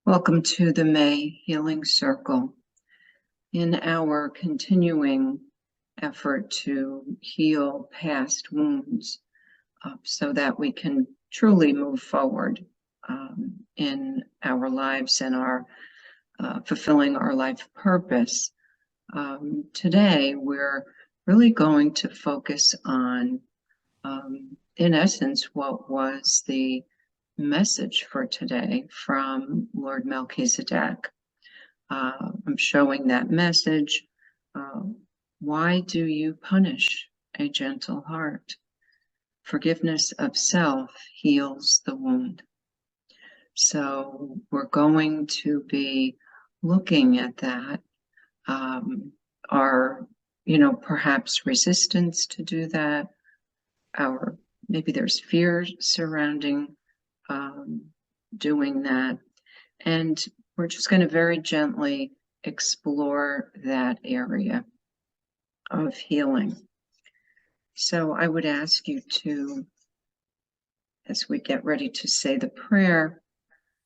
Welcome to the May Healing Circle. In our continuing effort to heal past wounds so that we can truly move forward in our lives and our fulfilling our life purpose, today we're really going to focus on, in essence, what was the message for today from Lord Melchizedek. I'm showing that message. Why do you punish a gentle heart? Forgiveness of self heals the wound. So we're going to be looking at that. Our, perhaps resistance to do that. Maybe there's fear surrounding doing that. And we're just going to very gently explore that area of healing. So I would ask you to, as we get ready to say the prayer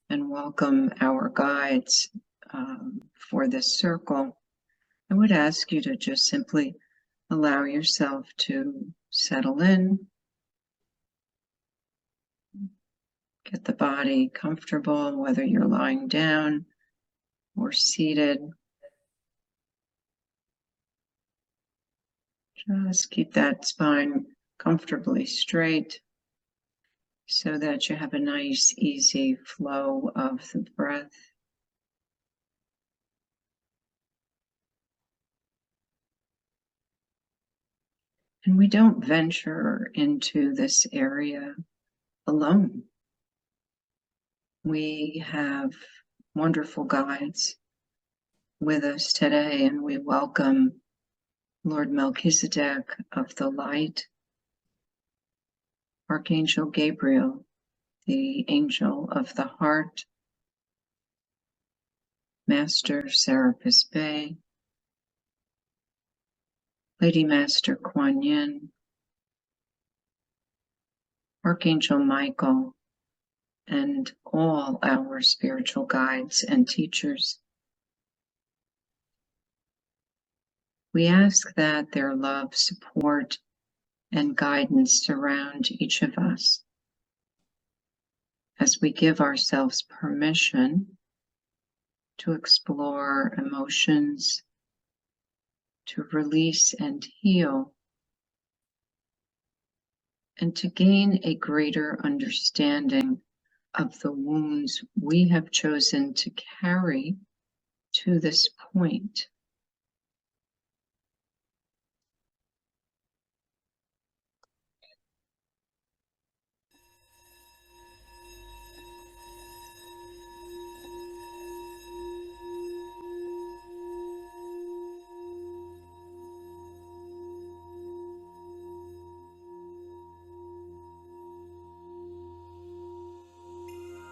and welcome our guides for this circle, I would ask you to just simply allow yourself to settle in, get the body comfortable, whether you're lying down or seated. Just keep that spine comfortably straight so that you have a nice, easy flow of the breath. And we don't venture into this area alone. We have wonderful guides with us today, and we welcome Lord Melchizedek of the Light, Archangel Gabriel, the Angel of the Heart, Master Serapis Bey, Lady Master Kuan Yin, Archangel Michael, and all our spiritual guides and teachers. We ask that their love, support, and guidance surround each of us as we give ourselves permission to explore emotions, to release and heal, and to gain a greater understanding of the wounds we have chosen to carry to this point.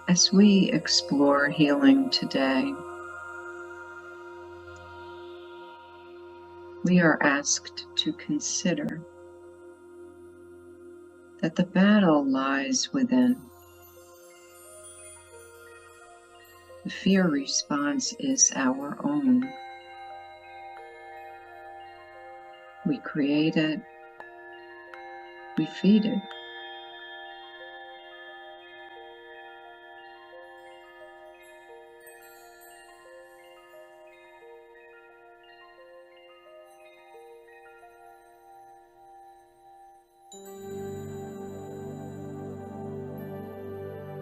As we explore healing today, we are asked to consider that the battle lies within. The fear response is our own. We create it, we feed it.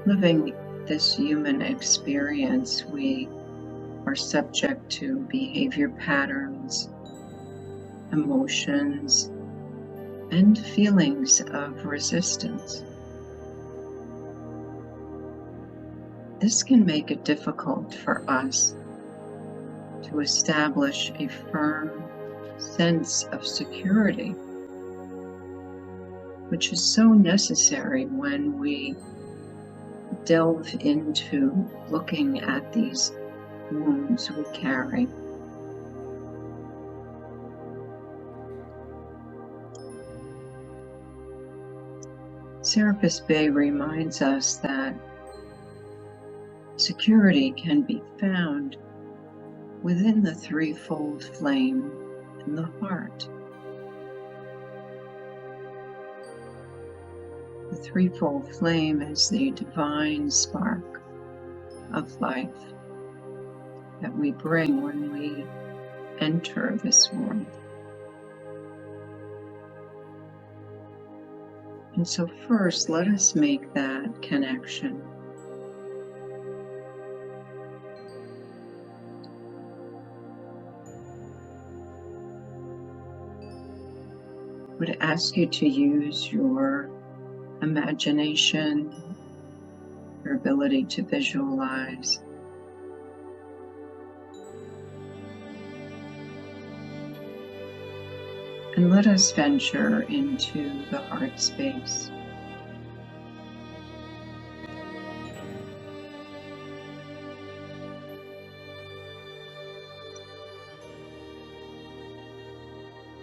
Living this human experience, we are subject to behavior patterns, emotions, and feelings of resistance. This can make it difficult for us to establish a firm sense of security, which is so necessary when we delve into looking at these wounds we carry. Serapis Bey reminds us that security can be found within the threefold flame in the heart. The threefold flame is the divine spark of life that we bring when we enter this world. And so first, let us make that connection. I would ask you to use your imagination, your ability to visualize. And let us venture into the heart space.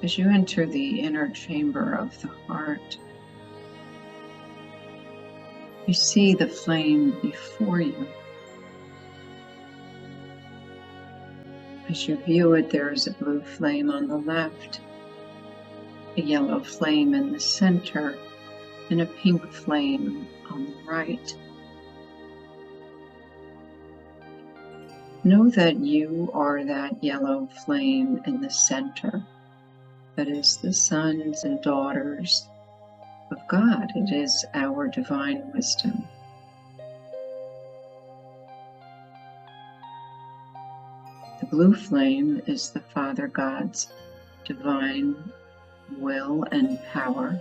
As you enter the inner chamber of the heart, you see the flame before you. As you view it, there is a blue flame on the left, a yellow flame in the center, and a pink flame on the right. Know that you are that yellow flame in the center. That is the sons and daughters of God. It is our divine wisdom. The blue flame is the Father God's divine will and power.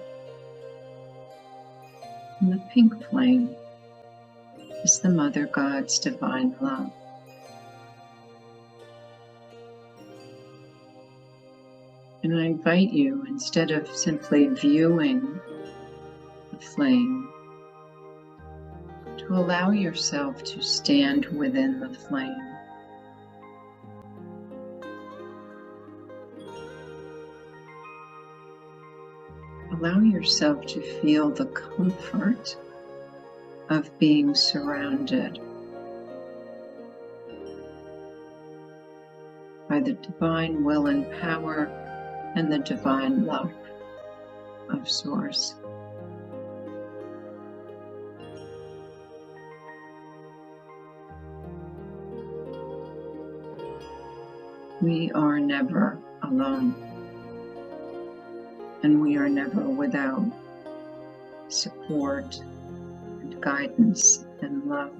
And the pink flame is the Mother God's divine love. And I invite you, instead of simply viewing the flame, to allow yourself to stand within the flame. Allow yourself to feel the comfort of being surrounded by the divine will and power and the divine love of Source. We are never alone, and we are never without support and guidance and love.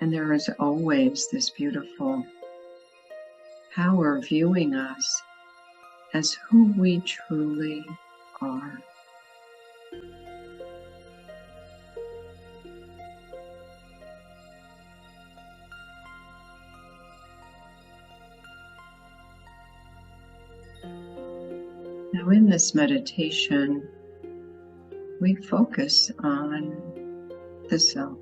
And there is always this beautiful power viewing us as who we truly are. Now, in this meditation, we focus on the self.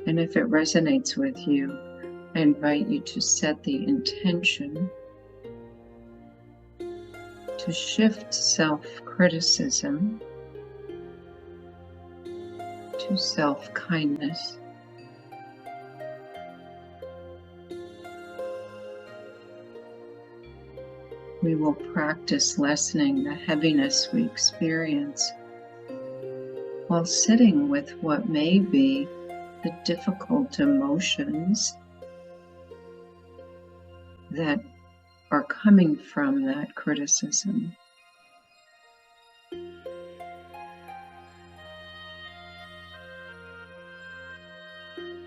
And if it resonates with you, I invite you to set the intention to shift self-criticism to self-kindness. We will practice lessening the heaviness we experience while sitting with what may be the difficult emotions that are coming from that criticism.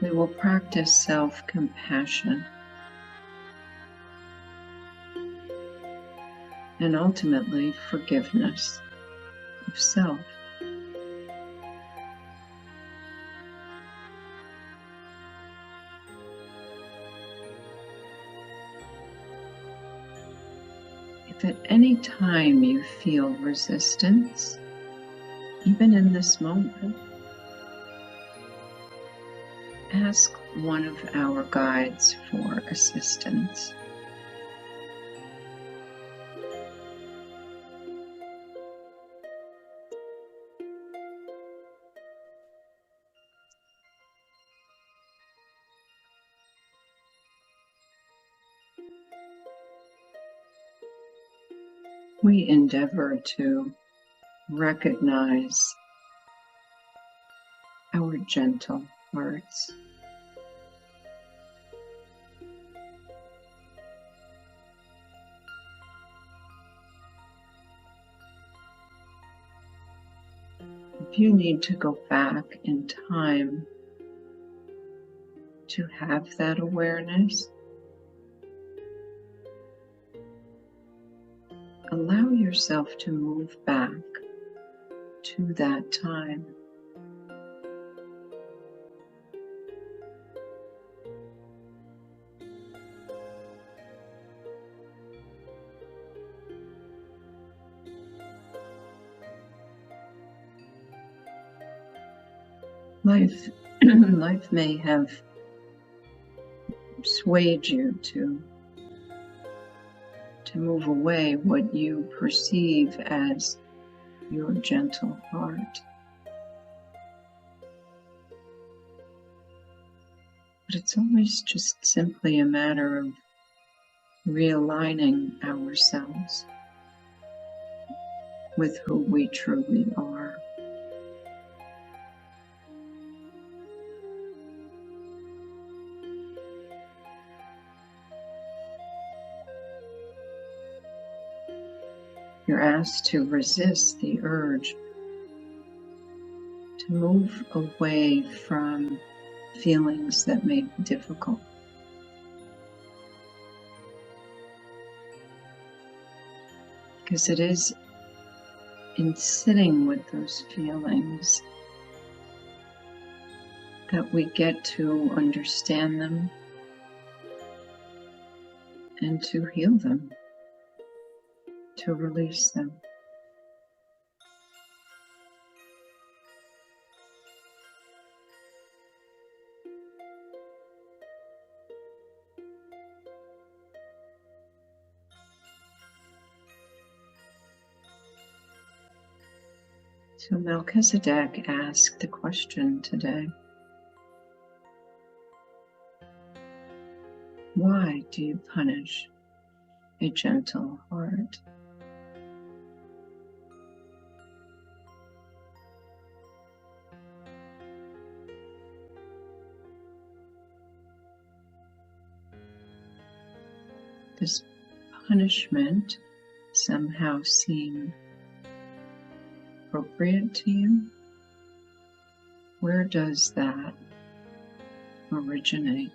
We will practice self-compassion and ultimately forgiveness of self. If at any time you feel resistance, even in this moment, ask one of our guides for assistance. We endeavor to recognize our gentle words. If you need to go back in time to have that awareness, allow yourself to move back to that time. Life may have swayed you to move away what you perceive as your gentle heart. But it's always just simply a matter of realigning ourselves with who we truly are. You're asked to resist the urge to move away from feelings that may be difficult. Because it is in sitting with those feelings that we get to understand them and to heal them, to release them. So Melchizedek asked the question today, why do you punish a gentle heart? Does punishment somehow seem appropriate to you? Where does that originate?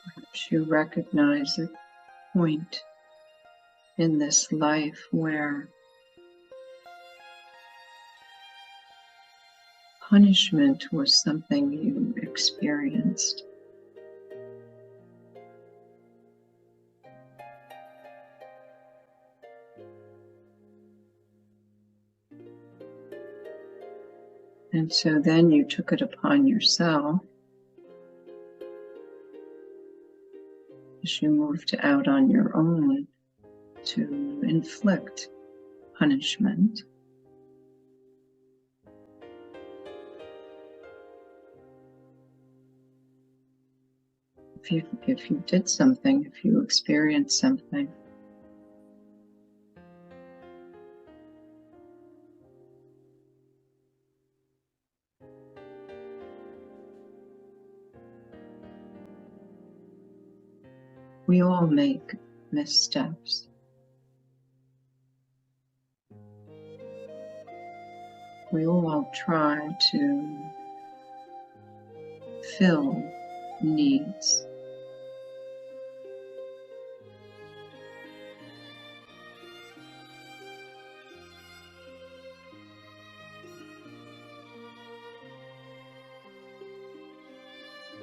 Perhaps you recognize a point in this life where punishment was something you experienced. And so then you took it upon yourself as you moved out on your own to inflict punishment. If you did something, if you experienced something, we all make missteps. We all try to fill needs.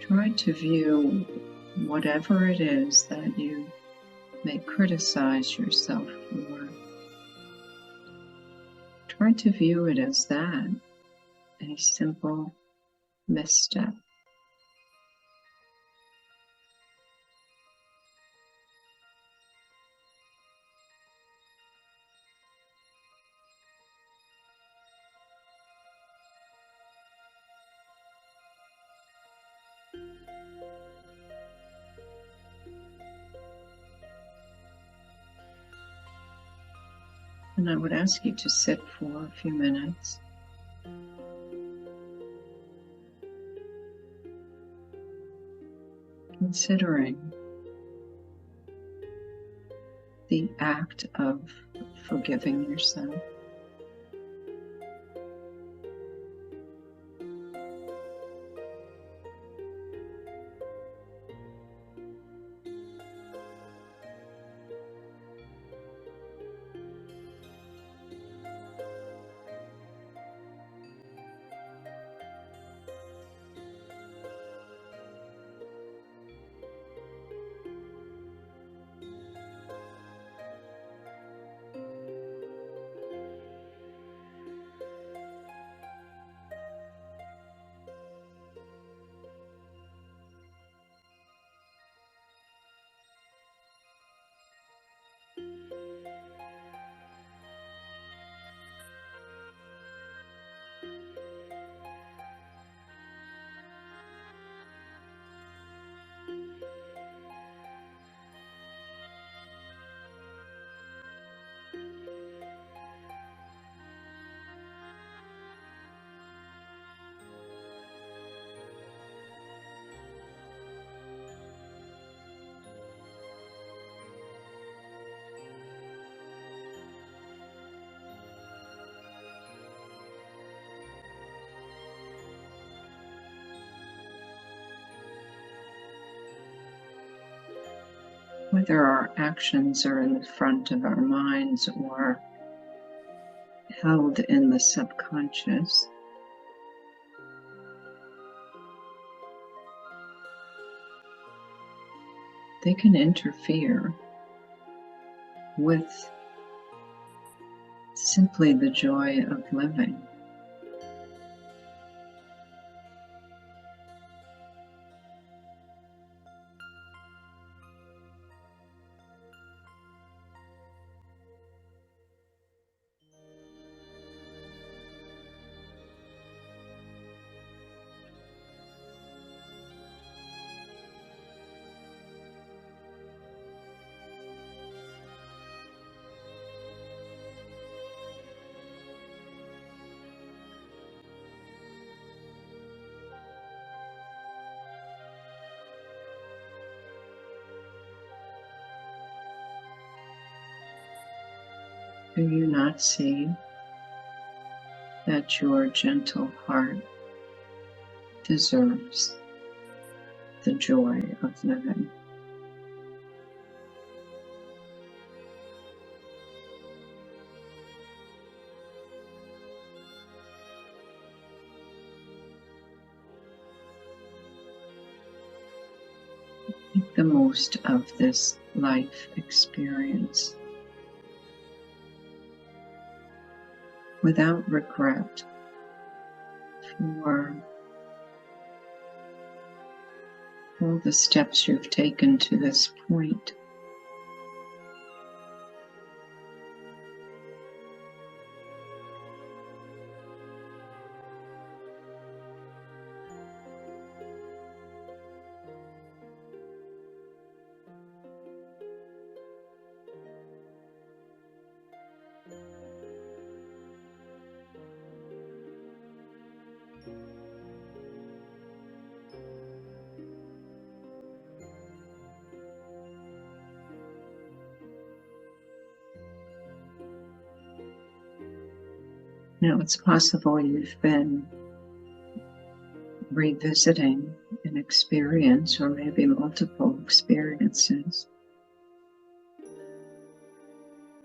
Try to view whatever it is that you may criticize yourself for. Try to view it as that, a simple misstep. And I would ask you to sit for a few minutes, considering the act of forgiving yourself. Whether our actions are in the front of our minds or held in the subconscious, they can interfere with simply the joy of living. Do you not see that your gentle heart deserves the joy of living? Make the most of this life experience without regret for all the steps you've taken to this point. Now, it's possible you've been revisiting an experience or maybe multiple experiences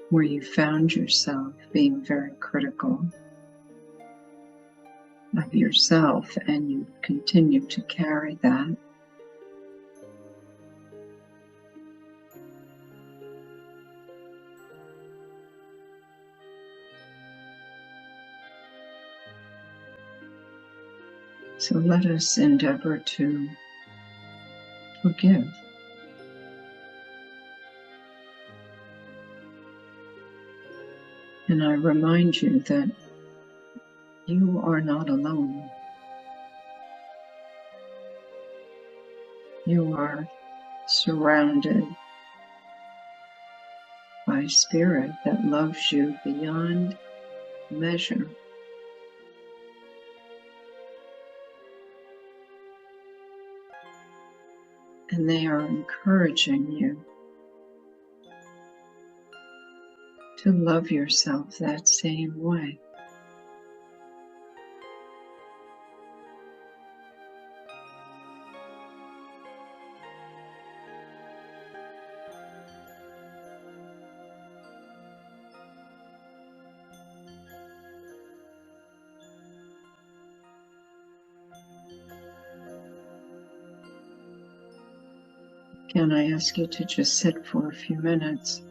where you found yourself being very critical of yourself, and you continue to carry that So let us endeavor to forgive. And I remind you that you are not alone. You are surrounded by spirit that loves you beyond measure. And they are encouraging you to love yourself that same way. Can I ask you to just sit for a few minutes?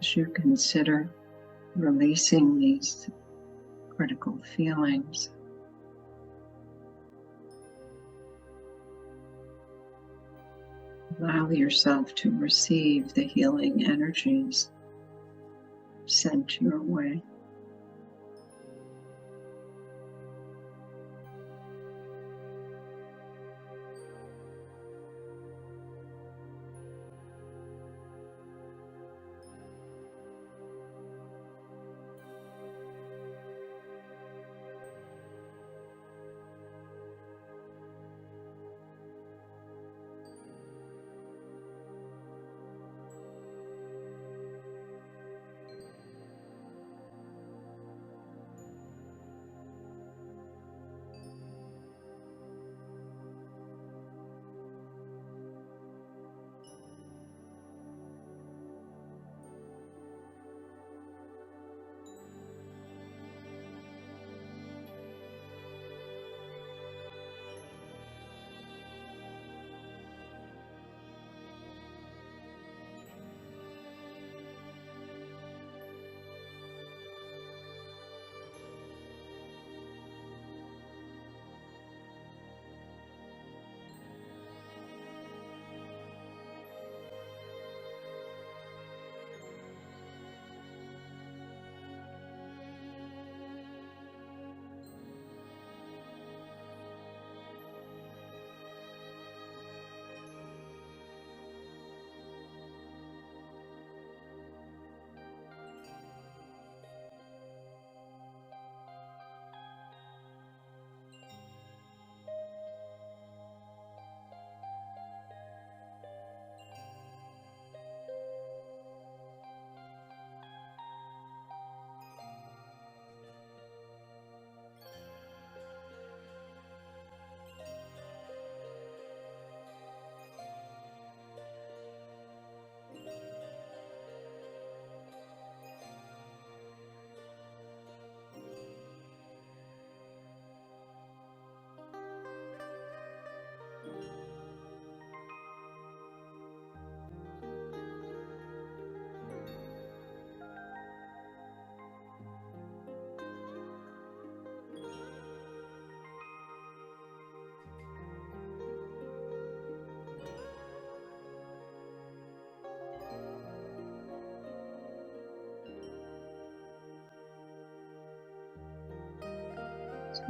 As you consider releasing these critical feelings, allow yourself to receive the healing energies sent your way.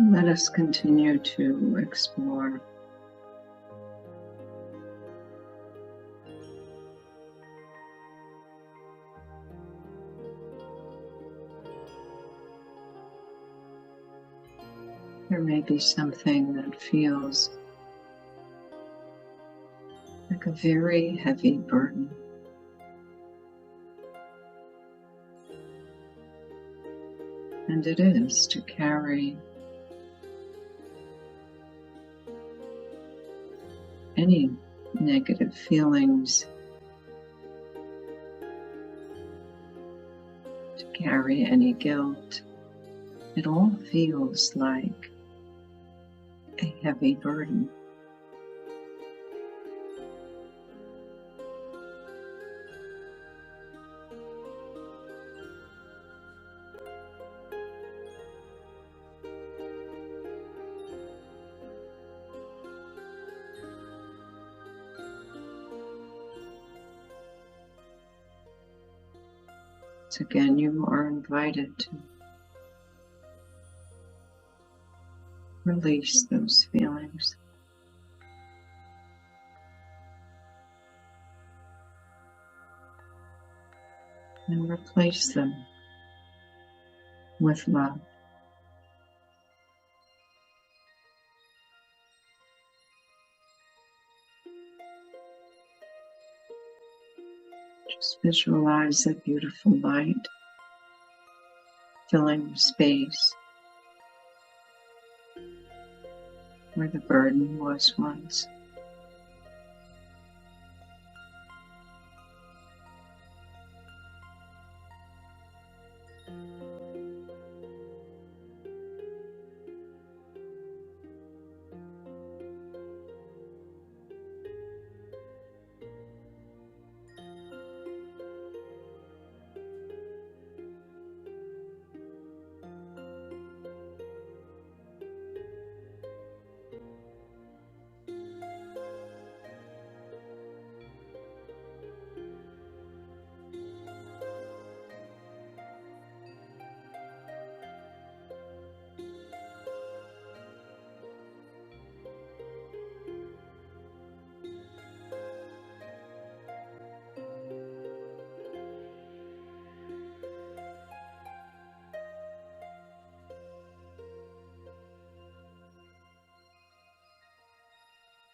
Let us continue to explore there may be something that feels like a very heavy burden. And it is to carry any negative feelings, to carry any guilt. It all feels like a heavy burden. So again, you are invited to release those feelings. And replace them with love. Just visualize that beautiful light filling the space where the burden was once.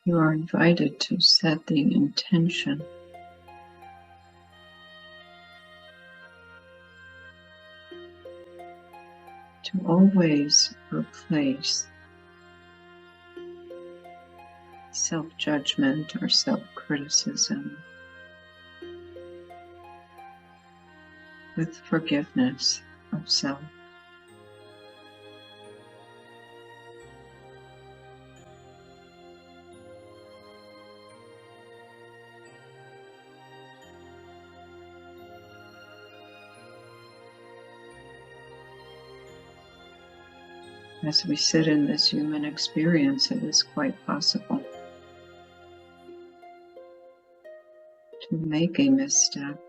You are invited to set the intention to always replace self-judgment or self-criticism with forgiveness of self. As we sit in this human experience, it is quite possible to make a misstep.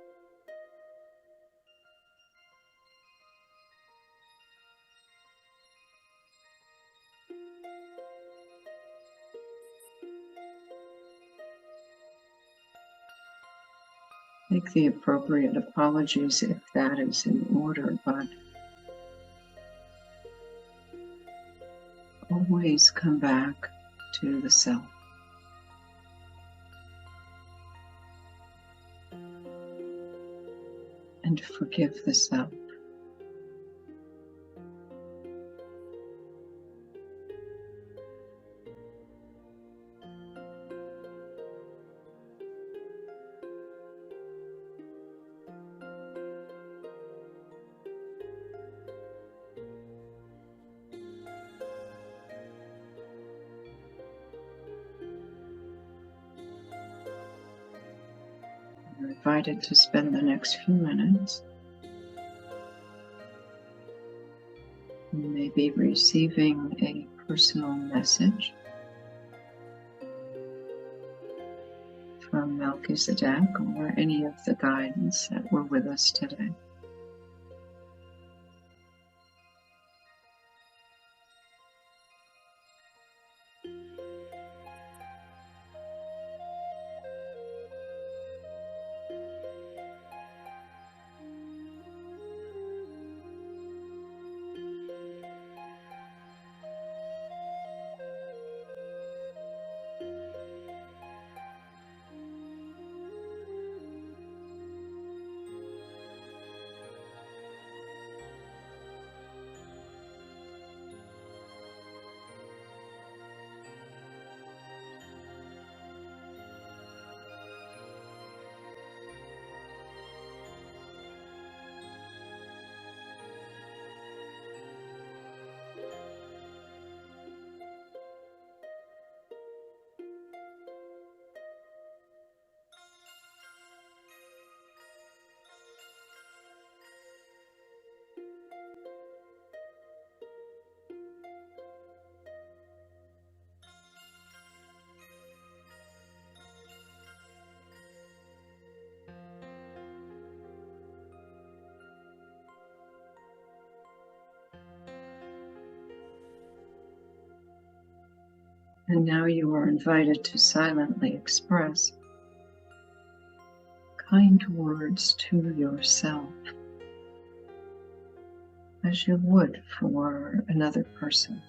Make the appropriate apologies if that is in order, but always come back to the self. And forgive the self. You're invited to spend the next few minutes. You may be receiving a personal message from Melchizedek or any of the guides that were with us today. And now you are invited to silently express kind words to yourself as you would for another person.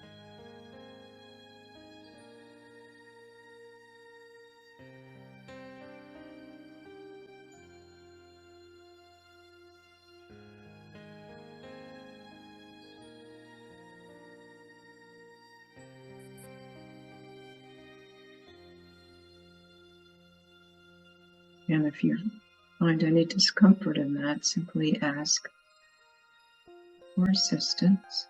And if you find any discomfort in that, simply ask for assistance.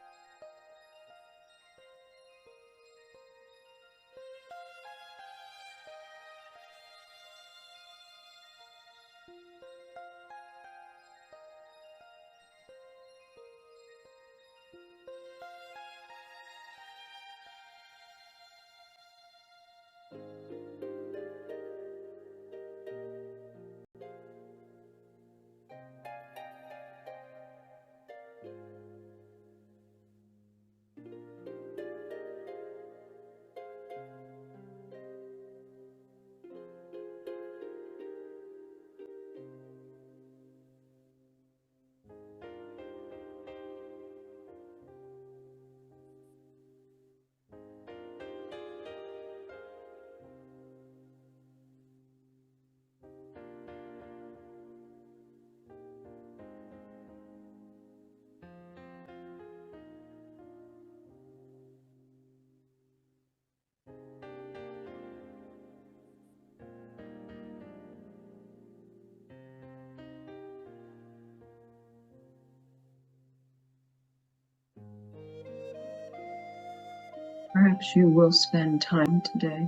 Perhaps you will spend time today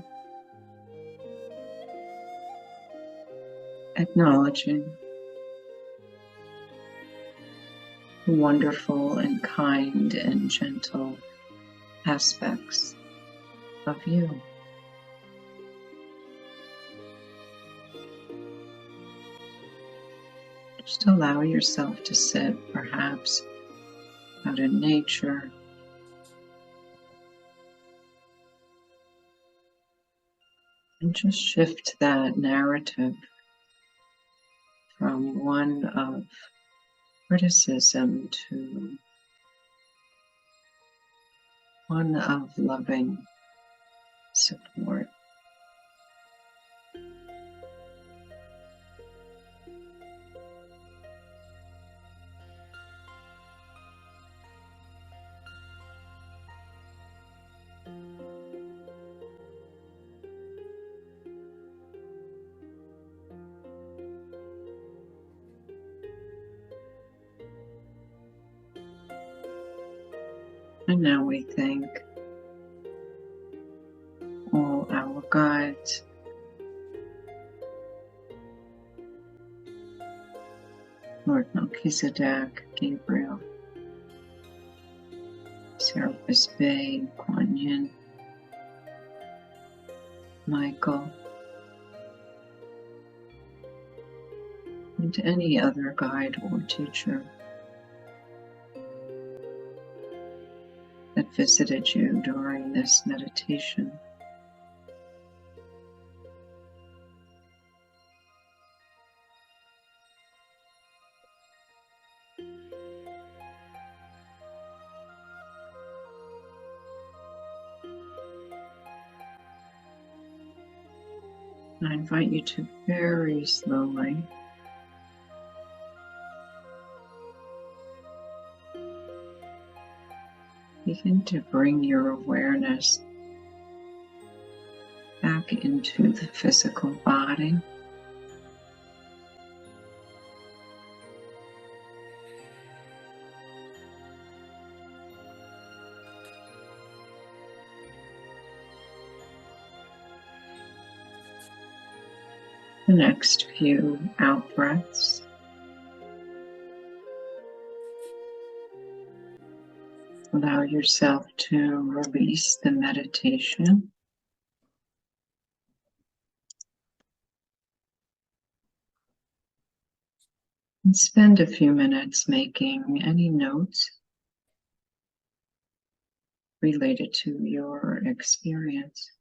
acknowledging the wonderful and kind and gentle aspects of you. Just allow yourself to sit, perhaps out in nature, and just shift that narrative from one of criticism to one of loving support. And now we thank all our guides, Lord Melchizedek, Gabriel, Serapis Bey, Kuan Yin, Michael, and any other guide or teacher that visited you during this meditation. I invite you to very slowly begin to bring your awareness back into the physical body. The next few out breaths, allow yourself to release the meditation. And spend a few minutes making any notes related to your experience.